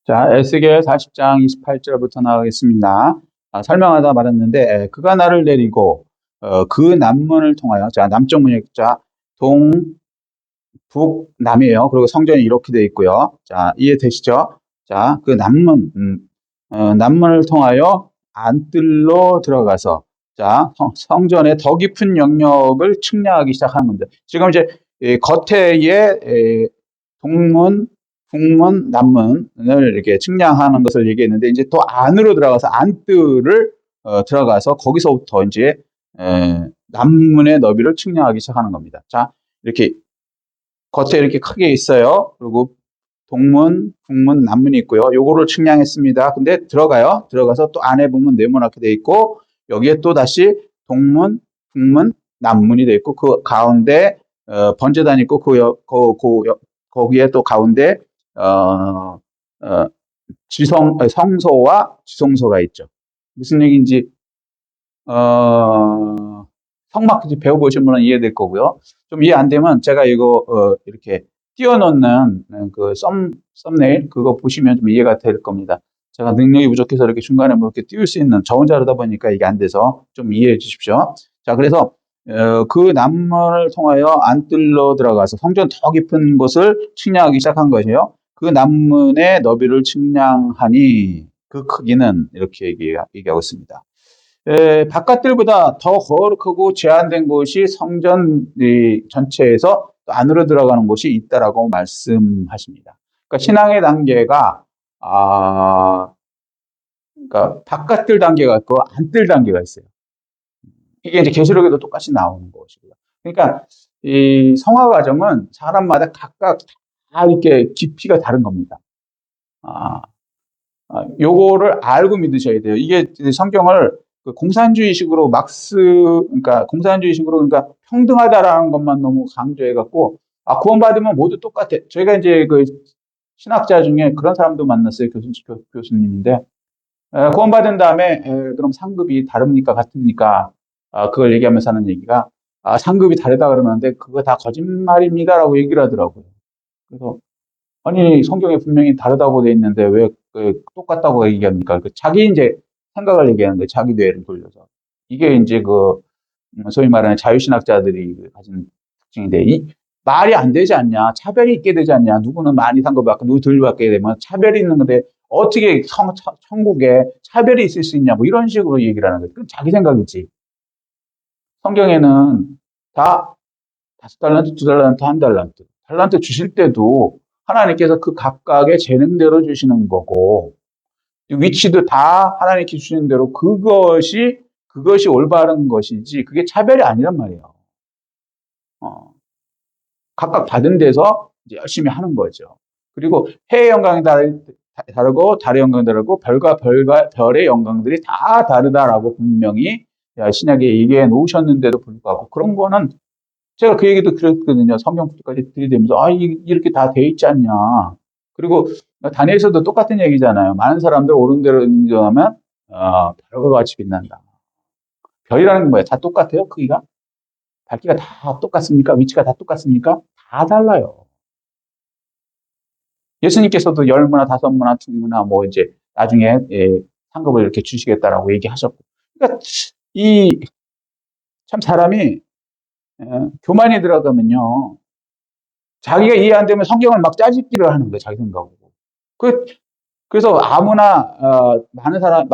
자, 에스겔 40장 28절부터 나가겠습니다. 설명하다 말았는데, 그가 나를 내리고, 그 남문을 통하여, 자, 남쪽 문이, 자, 동, 북, 남이에요. 그리고 성전이 이렇게 되어 있고요. 자, 이해되시죠? 자, 그 남문, 남문을 통하여 안뜰로 들어가서, 자, 성전의 더 깊은 영역을 측량하기 시작하는 겁니다. 지금 이제, 겉에의 동문, 북문, 남문을 이렇게 측량하는 것을 얘기했는데, 이제 또 안으로 들어가서 안뜰을 들어가서 거기서부터 이제 남문의 너비를 측량하기 시작하는 겁니다. 자, 이렇게 겉에 이렇게 크게 있어요. 그리고 동문, 북문, 남문이 있고요. 요거를 측량했습니다. 근데 들어가요. 들어가서 또 안에 보면 네모나게 돼 있고, 여기에 또 다시 동문, 북문, 남문이 돼 있고, 그 가운데 번제단이 있고, 거기에 또 가운데 성소와 지성소가 있죠. 무슨 얘기인지 성막 배워보신 분은 이해될 거고요. 좀 이해 안 되면 제가 이거 이렇게 띄워놓는 그 썸네일 그거 보시면 좀 이해가 될 겁니다. 제가 능력이 부족해서 이렇게 중간에 뭐 이렇게 띄울 수 있는 저 혼자 하다 보니까 이게 안 돼서 좀 이해해 주십시오. 자, 그래서 그 남문을 통하여 안뜰로 들어가서 성전 더 깊은 곳을 측량하기 시작한 것이에요. 그 남문의 너비를 측량하니 그 크기는 이렇게 얘기하고 있습니다. 바깥들보다 더 거룩하고 제한된 곳이 성전 전체에서 또 안으로 들어가는 곳이 있다라고 말씀하십니다. 그러니까 신앙의 단계가 그러니까 바깥들 단계가 있고 안뜰 단계가 있어요. 이게 이제 계시록에도 똑같이 나오는 것이고요. 그러니까 이 성화 과정은 사람마다 각각 다 이렇게 깊이가 다른 겁니다. 요거를 알고 믿으셔야 돼요. 이게 성경을 공산주의식으로 그러니까 공산주의식으로 그러니까 평등하다라는 것만 너무 강조해갖고 구원받으면 모두 똑같아. 저희가 이제 그 신학자 중에 그런 사람도 만났어요. 교수님인데 구원받은 다음에 그럼 상급이 다릅니까 같습니까? 그걸 얘기하면서 하는 얘기가 상급이 다르다 그러는데 그거 다 거짓말입니다라고 얘기를 하더라고요. 그래서 아니 성경에 분명히 다르다고 돼 있는데 왜 똑같다고 얘기합니까? 자기 이제 생각을 얘기하는 거예요. 자기 뇌를 돌려서. 이게 이제 소위 말하는 자유신학자들이 가진 특징인데 말이 안 되지 않냐? 차별이 있게 되지 않냐? 누구는 많이 상급받고 누구 덜 받게 되면 차별이 있는 건데 어떻게 천국에 차별이 있을 수 있냐? 뭐 이런 식으로 얘기를 하는 거예요. 그건 자기 생각이지. 성경에는 다 5달란트, 2달란트, 1달란트. 달란트 주실 때도 하나님께서 그 각각의 재능대로 주시는 거고, 위치도 다 하나님께 주시는 대로 그것이 올바른 것이지, 그게 차별이 아니란 말이에요. 각각 받은 데서 이제 열심히 하는 거죠. 그리고 해의 영광이 다르고, 달의 영광이 다르고, 별과 별의 영광들이 다 다르다라고 분명히 신약에 얘기해 놓으셨는데도 불구하고, 그런 거는 제가 그 얘기도 들었거든요. 성경까지 들이대면서 이렇게 다 돼 있지 않냐. 그리고 다니엘서도 똑같은 얘기잖아요. 많은 사람들 오른 대로 인정하면 별과 같이 빛난다. 별이라는 게 뭐예요? 다 똑같아요? 크기가? 밝기가 다 똑같습니까? 위치가 다 똑같습니까? 다 달라요. 예수님께서도 10문화, 5문화, 2문화 뭐 이제 나중에 상급을 이렇게 주시겠다라고 얘기하셨고. 그러니까 참 사람이 교만이 들어가면요. 자기가 이해 안 되면 성경을 막 짜집기를 하는 거예요, 자기 생각으로. 그래서 아무나, 많은 사람,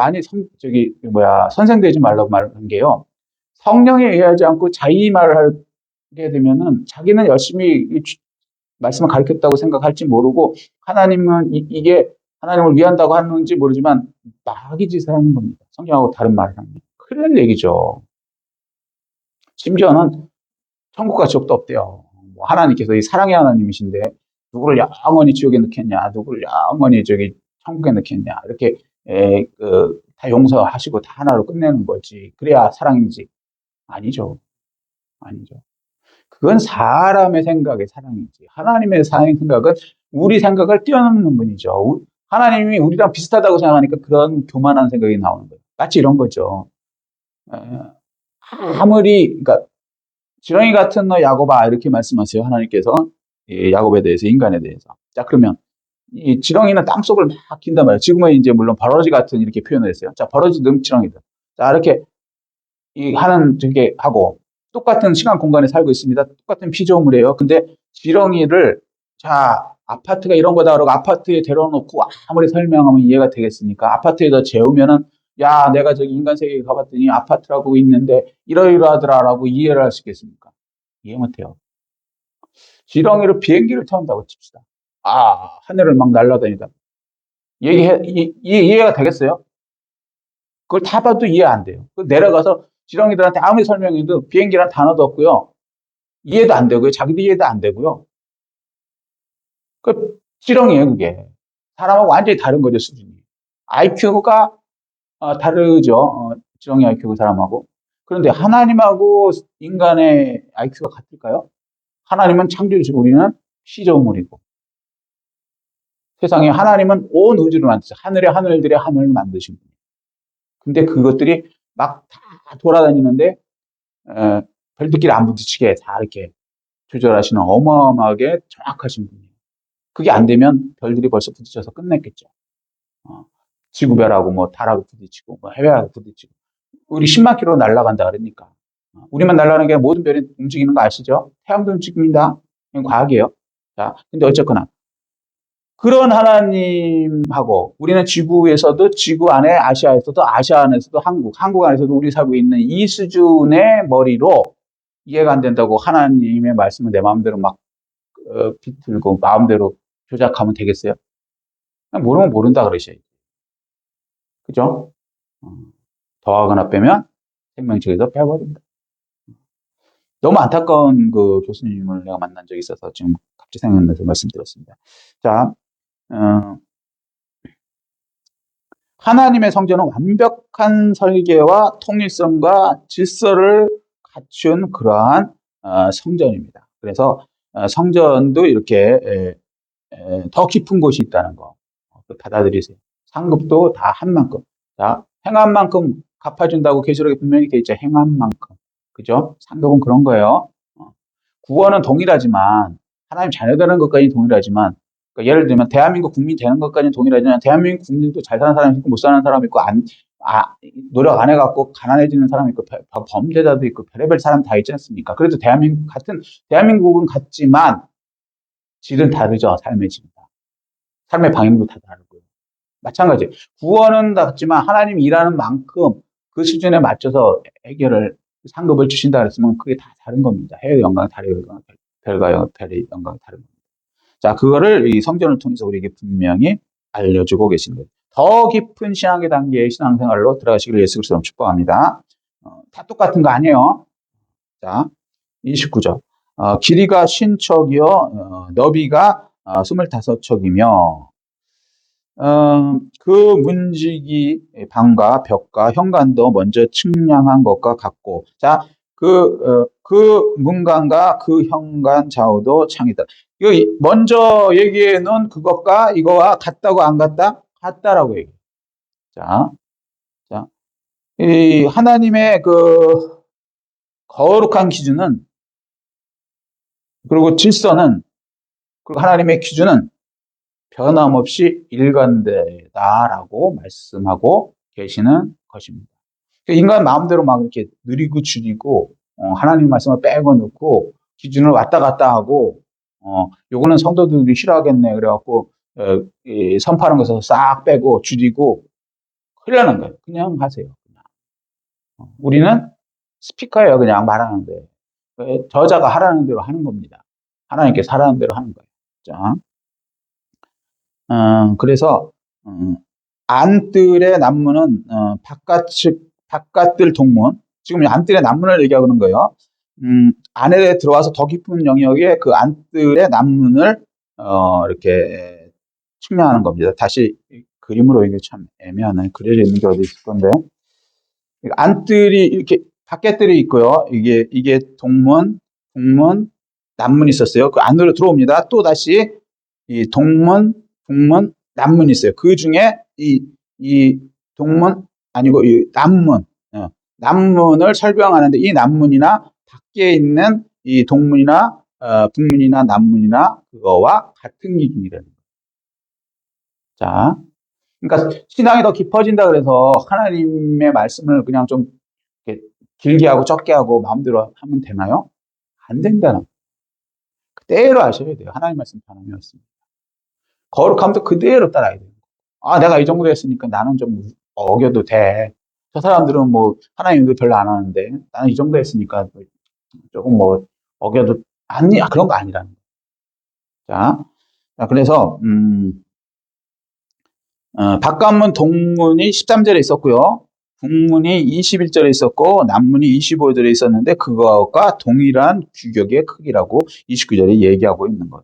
선생 되지 말라고 말한 게요. 성령에 의하지 않고 자기 말을 하게 되면은 자기는 열심히 말씀을 가르쳤다고 생각할지 모르고 하나님은 이게 하나님을 위한다고 하는지 모르지만 마귀 짓을 하는 겁니다. 성경하고 다른 말을 하는. 큰일 날 얘기죠. 심지어는 천국과 지옥도 없대요. 하나님께서 이 사랑의 하나님이신데 누구를 영원히 지옥에 넣겠냐, 누구를 영원히 천국에 넣겠냐, 이렇게 다 용서하시고 다 하나로 끝내는 거지. 그래야 사랑이지. 아니죠. 그건 사람의 생각의 사랑이지. 하나님의 생각은 우리 생각을 뛰어넘는 분이죠. 하나님이 우리랑 비슷하다고 생각하니까 그런 교만한 생각이 나오는 거예요. 마치 이런 거죠. 그러니까 지렁이 같은 너 야곱아 이렇게 말씀하세요. 하나님께서 야곱에 대해서 인간에 대해서. 자 그러면 이 지렁이는 땅속을 막 킨단 말이에요. 지금은 이제 물론 버러지 같은 이렇게 표현을 했어요. 자, 버러지 능지렁이들. 자, 이렇게 이 하는 되게 하고 똑같은 시간 공간에 살고 있습니다. 똑같은 피조물이에요. 근데 지렁이를 자, 아파트가 이런 거다 그러고 아파트에 데려놓고 아무리 설명하면 이해가 되겠습니까? 아파트에다 재우면은 야, 내가 저기 인간 세계에 가봤더니 아파트라고 있는데 이러이러하더라라고 이해를 할 수 있겠습니까? 이해 못해요. 지렁이로 비행기를 태운다고 칩시다. 아, 하늘을 막 날아다니다. 이해가 되겠어요? 그걸 타봐도 이해 안 돼요. 내려가서 지렁이들한테 아무리 설명해도 비행기란 단어도 없고요. 이해도 안 되고요. 자기도 이해도 안 되고요. 그 지렁이에요, 그게. 사람하고 완전히 다른 거죠, 수준이. IQ가 다르죠. 지렁이 IQ가 사람하고. 그런데 하나님하고 인간의 IQ가 같을까요? 하나님은 창조주시고 우리는 피조물이고. 세상에 하나님은 온 우주를 만드셨어요. 하늘의 하늘들의 하늘을 만드신 분이에요. 근데 그것들이 막 다 돌아다니는데 별들끼리 안 부딪히게 다 이렇게 조절하시는 어마어마하게 정확하신 분이에요. 그게 안 되면 별들이 벌써 부딪혀서 끝냈겠죠. 지구별하고 뭐 달하고 부딪히고 뭐 해외하고 부딪히고 우리 10만 킬로 날아간다 그러니까 우리만 날아가는 게 아니라 모든 별이 움직이는 거 아시죠? 태양도 움직입니다. 이건 과학이에요. 자, 근데 어쨌거나 그런 하나님하고 우리는 지구에서도 지구 안에 아시아에서도 아시아 안에서도 한국 안에서도 우리 살고 있는 이 수준의 머리로 이해가 안 된다고 하나님의 말씀을 내 마음대로 막 비틀고 마음대로 조작하면 되겠어요? 그냥 모르면 모른다 그러셔야지. 그죠? 더하거나 빼면 생명책에서 빼버린다. 너무 안타까운 그 교수님을 내가 만난 적이 있어서 지금 갑자기 생각나서 말씀드렸습니다. 자, 하나님의 성전은 완벽한 설계와 통일성과 질서를 갖춘 그러한 성전입니다. 그래서 성전도 이렇게 더 깊은 곳이 있다는 거 받아들이세요. 상급도 다 한 만큼. 자, 행한 만큼 갚아준다고 계시록에 분명히 돼 있죠. 행한 만큼. 그죠? 상급은 그런 거예요. 구원은 동일하지만 하나님 자녀 되는 것까지는 동일하지만 그러니까 예를 들면 대한민국 국민 되는 것까지는 동일하지만 대한민국 국민도 잘 사는 사람이 있고 못 사는 사람이 있고 노력 안 해갖고 가난해지는 사람이 있고 범죄자도 있고 별의별 사람 다 있지 않습니까? 그래도 대한민국은 같지만 질은 다르죠. 삶의 질은. 삶의 방향도 다 다르고요. 마찬가지. 구원은 같지만 하나님이 일하는 만큼 그 수준에 맞춰서 해결을 상급을 주신다 그랬으면 그게 다 다른 겁니다. 해의 영광, 달의 영광, 별의 영광이 다른 겁니다. 자, 그거를 이 성전을 통해서 우리에게 분명히 알려주고 계신 거예요. 더 깊은 신앙의 단계의 신앙생활로 들어가시길 예수 그리스도로 축복합니다. 다 똑같은 거 아니에요. 자, 29절. 길이가 50척이요, 너비가 25척이며, 그 문지기 방과 벽과 현관도 먼저 측량한 것과 같고, 자, 그 문관과 그 현관 좌우도 창이다. 이거 먼저 얘기해 놓은 그것과 이거와 같다고 안 같다? 같다라고 얘기해요. 자, 이 하나님의 그 거룩한 기준은, 그리고 질서는, 그리고 하나님의 기준은 변함없이 일관되다라고 말씀하고 계시는 것입니다. 인간 마음대로 막 이렇게 느리고 줄이고 하나님 말씀을 빼고 넣고 기준을 왔다 갔다 하고 요거는 성도들이 싫어하겠네 그래갖고 선포하는 것에서 싹 빼고 줄이고 큰일 나는 거예요. 그냥 하세요. 그냥. 우리는 스피커예요. 그냥 말하는 데 저자가 하라는 대로 하는 겁니다. 하나님께서 하라는 대로 하는 거예요. 자. 그래서 안뜰의 난문은 바깥뜰 동문, 지금 안뜰의 난문을 얘기하는 거예요. 안에 들어와서 더 깊은 영역에 그 안뜰의 난문을 이렇게 측량하는 겁니다. 다시 그림으로 이게 참 애매하네. 그려져 있는 게 어디 있을 건데. 안뜰이 이렇게 밖에뜰이 있고요. 이게 동문, 난문이 있었어요. 그 안으로 들어옵니다. 또 다시 이 동문, 북문, 남문이 있어요. 그 중에 이 동문 아니고 이 남문, 남문을 설명하는데 이 남문이나 밖에 있는 이 동문이나 북문이나 남문이나 그거와 같은 기준이라는 거예요. 자, 그러니까 신앙이 더 깊어진다 그래서 하나님의 말씀을 그냥 좀 이렇게 길게 하고 적게 하고 마음대로 하면 되나요? 안 된다는. 그대로 하셔야 돼요. 하나님 말씀 하나님이었습니다. 거룩함도 그대로 따라야 돼요. 아, 내가 이 정도 했으니까 나는 좀 어겨도 돼. 저 사람들은 뭐 하나님도 별로 안 하는데 나는 이 정도 했으니까 조금 뭐 어겨도 아니 그런 거 아니라는 거예요. 자, 그래서 바깥문 동문이 13절에 있었고요. 북문이 21절에 있었고 남문이 25절에 있었는데 그거가 동일한 규격의 크기라고 29절에 얘기하고 있는 거예요.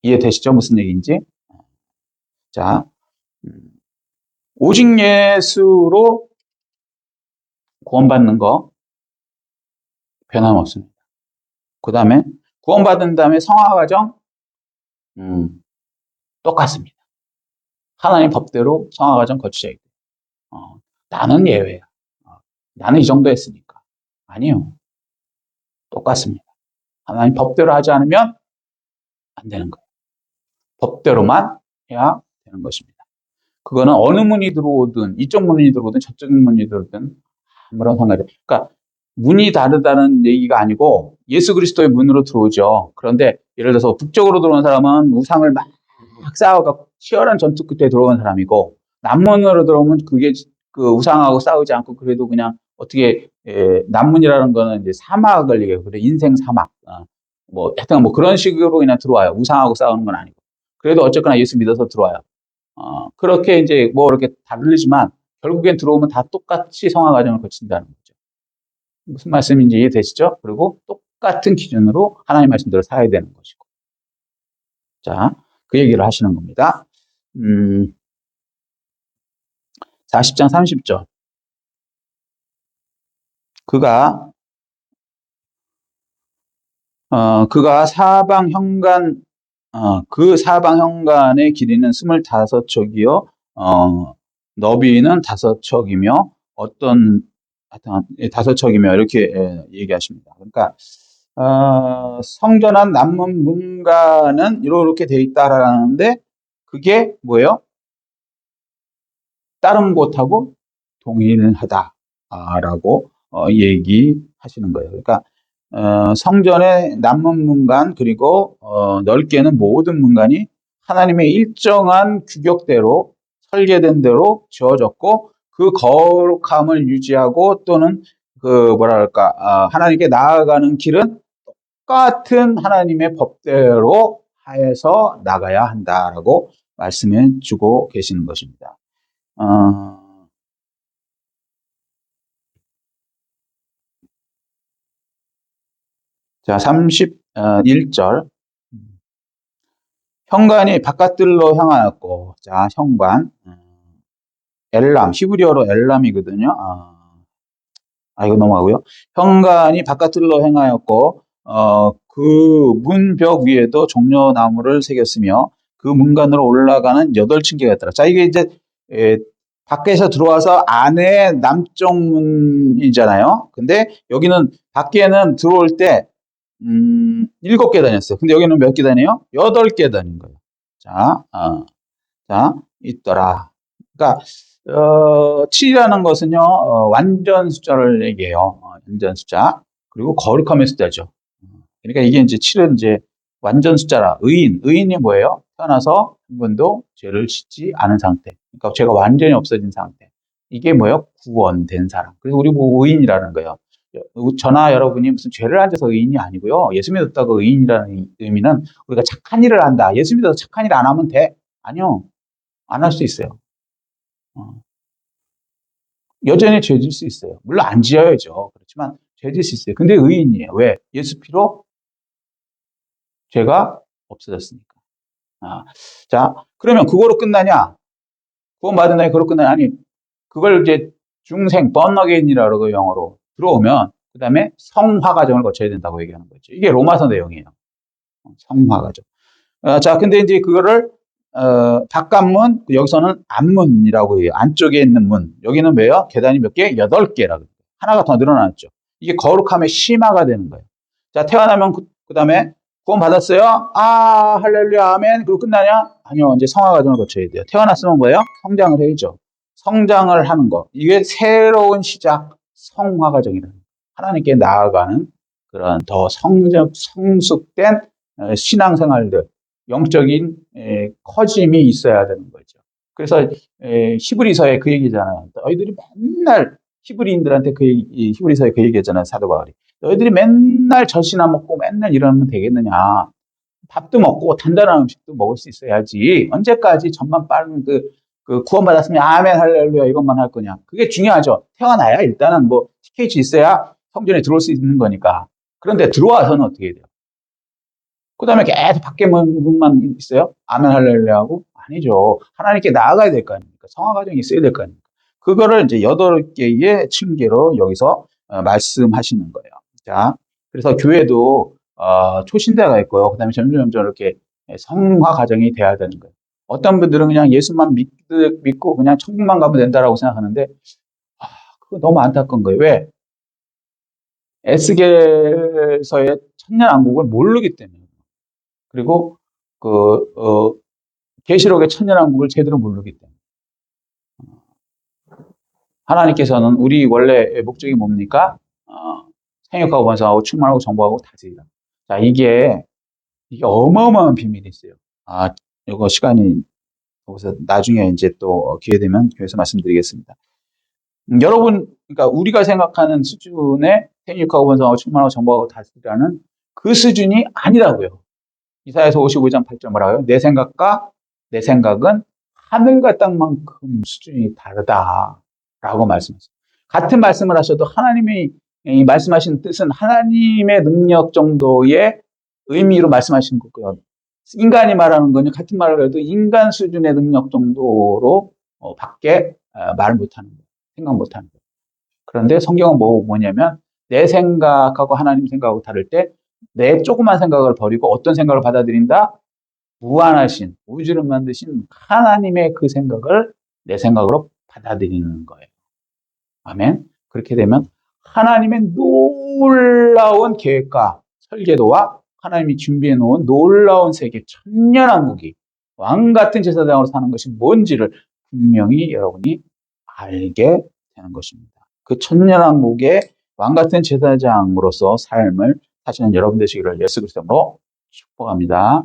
이해되시죠? 무슨 얘기인지? 자, 오직 예수로 구원받는 거 변함없습니다. 그 다음에 구원받은 다음에 성화 과정 똑같습니다. 하나님 법대로 성화 과정 거치셔야 돼요. 나는 예외야. 나는 이 정도 했으니까. 아니요. 똑같습니다. 하나님 법대로 하지 않으면 안 되는 거예요. 법대로만 해야 되는 것입니다. 그거는 어느 문이 들어오든 이쪽 문이 들어오든 저쪽 문이 들어오든 아무런 상관이 없어요. 그러니까 문이 다르다는 얘기가 아니고 예수 그리스도의 문으로 들어오죠. 그런데 예를 들어서 북쪽으로 들어온 사람은 우상을 막 쌓아갖고 치열한 전투 끝에 들어온 사람이고 남문으로 들어오면 그게 그 우상하고 싸우지 않고 그래도 그냥 어떻게 남문이라는 거는 이제 사막을 얘기해요. 그래 인생 사막. 뭐 하여튼 뭐 그런 식으로 그냥 들어와요. 우상하고 싸우는 건 아니고. 그래도 어쨌거나 예수 믿어서 들어와요. 그렇게 이제 뭐 이렇게 다르지만 결국엔 들어오면 다 똑같이 성화 과정을 거친다는 거죠. 무슨 말씀인지 이해되시죠? 그리고 똑같은 기준으로 하나님 말씀대로 살아야 되는 것이고. 자, 그 얘기를 하시는 겁니다. 40장 30절. 그가 사방 현관, 그 사방 현관의 길이는 25척이요, 너비는 5척이며, 하여튼 5척이며, 이렇게 얘기하십니다. 그러니까, 성전 안 남문 문가는 이렇게 돼 있다라는데, 그게 뭐예요? 다른 곳하고 동일하다라고 얘기하시는 거예요. 그러니까 성전의 남문 문간 그리고 넓게는 모든 문간이 하나님의 일정한 규격대로 설계된 대로 지어졌고 그 거룩함을 유지하고 또는 그 뭐랄까 하나님께 나아가는 길은 똑같은 하나님의 법대로 하에서 나가야 한다라고 말씀해 주고 계시는 것입니다. 자, 31절. 현관이 바깥들로 향하였고, 자, 현관. 엘람, 히브리어로 엘람이거든요. 이거 넘어가고요. 현관이 바깥들로 향하였고, 그 문벽 위에도 종려나무를 새겼으며, 그 문간으로 올라가는 8층계가 있더라. 자, 이게 이제, 밖에서 들어와서 안에 남쪽 문이잖아요. 근데 여기는 밖에는 들어올 때 7계단이었어요. 근데 여기는 몇 계단이에요? 8계단인 거예요. 자, 있더라. 그러니까 7이라는 것은요, 완전 숫자를 얘기해요. 완전 숫자. 그리고 거룩함의 숫자죠. 그러니까 이게 이제 7은 이제 완전 숫자라. 의인이 뭐예요? 태어나서 한 번도 죄를 짓지 않은 상태. 그러니까 죄가 완전히 없어진 상태. 이게 뭐예요? 구원된 사람. 그래서 우리 뭐 의인이라는 거예요. 저나 여러분이 무슨 죄를 안 져서 의인이 아니고요. 예수 믿었다고 의인이라는 의미는 우리가 착한 일을 한다. 예수 믿어서 착한 일 안 하면 돼? 아니요. 안 할 수 있어요. 여전히 죄 질 수 있어요. 물론 안 지어야죠. 그렇지만 죄 질 수 있어요. 근데 의인이에요. 왜? 예수 피로 죄가 없어졌으니까. 자, 그러면 그거로 끝나냐? 구원받은 다음에 그거로 끝나냐? 아니, 그걸 이제 중생, 번너게인이라고 영어로 들어오면 그 다음에 성화 과정을 거쳐야 된다고 얘기하는 거죠. 이게 로마서 내용이에요. 성화 과정. 자, 근데 이제 그거를 바깥문, 여기서는 앞문이라고 해요. 안쪽에 있는 문. 여기는 뭐예요? 계단이 몇 개? 8개라고. 하나가 더 늘어났죠. 이게 거룩함의 심화가 되는 거예요. 자, 태어나면 그 다음에 구원 받았어요? 할렐루야, 아멘. 그리고 끝나냐? 아니요, 이제 성화 과정을 거쳐야 돼요. 태어났으면 뭐예요? 성장을 해야죠. 성장을 하는 거. 이게 새로운 시작, 성화 과정이라는 거예요. 하나님께 나아가는 그런 더 성숙된 신앙생활들, 영적인 커짐이 있어야 되는 거죠. 그래서 히브리서에 그 얘기잖아요. 너희들이 맨날 히브리인들한테 히브리서에 그 얘기했잖아요. 사도 바울이. 너희들이 맨날 젖이나 먹고 맨날 이러면 되겠느냐. 밥도 먹고 단단한 음식도 먹을 수 있어야지. 언제까지 젖만 빠른 그 구원받았으면 아멘 할렐루야 이것만 할 거냐. 그게 중요하죠. 태어나야 일단은 뭐 티켓이 있어야 성전에 들어올 수 있는 거니까. 그런데 들어와서는 어떻게 돼요? 그 다음에 계속 밖에만 있어요? 아멘 할렐루야 하고? 아니죠. 하나님께 나아가야 될 거 아닙니까? 성화 과정이 있어야 될 거 아닙니까? 그거를 이제 8개의 층계로 여기서 말씀하시는 거예요. 자, 그래서 교회도 초신대가 있고요. 그 다음에 점점 이렇게 성화 과정이 돼야 되는 거예요. 어떤 분들은 그냥 예수만 믿고 그냥 천국만 가면 된다라고 생각하는데, 그거 너무 안타까운 거예요. 왜? 에스겔서의 천년왕국을 모르기 때문에. 그리고 계시록의 천년왕국을 제대로 모르기 때문에. 하나님께서는 우리 원래 목적이 뭡니까? 생육하고 번성하고 충만하고 정복하고 다스리다. 자, 이게 어마어마한 비밀이 있어요. 이거 시간이 거기서 나중에 이제 또 기회 되면 교회에서 말씀드리겠습니다. 여러분, 그러니까 우리가 생각하는 수준의 생육하고 번성하고 충만하고 정복하고 다스리라는 그 수준이 아니라고요. 이사야서 55장 8절 뭐라고요? 내 생각은 하늘과 땅만큼 수준이 다르다라고 말씀하셨어요. 같은 말씀을 하셔도 하나님이 말씀하신 뜻은 하나님의 능력 정도의 의미로 말씀하시는 거고요. 인간이 말하는 거는 같은 말을 해도 인간 수준의 능력 정도로 밖에 말을 못하는 거예요. 생각 못하는 거예요. 그런데 성경은 뭐냐면 내 생각하고 하나님 생각하고 다를 때 내 조그만 생각을 버리고 어떤 생각을 받아들인다? 무한하신 우주를 만드신 하나님의 그 생각을 내 생각으로 받아들이는 거예요. 아멘. 그렇게 되면 하나님의 놀라운 계획과 설계도와 하나님이 준비해 놓은 놀라운 세계 천년왕국이 왕 같은 제사장으로 사는 것이 뭔지를 분명히 여러분이 알게 되는 것입니다. 그 천년왕국의 왕 같은 제사장으로서 삶을 사시는 여러분 되시기를 예수 그리스도로 축복합니다.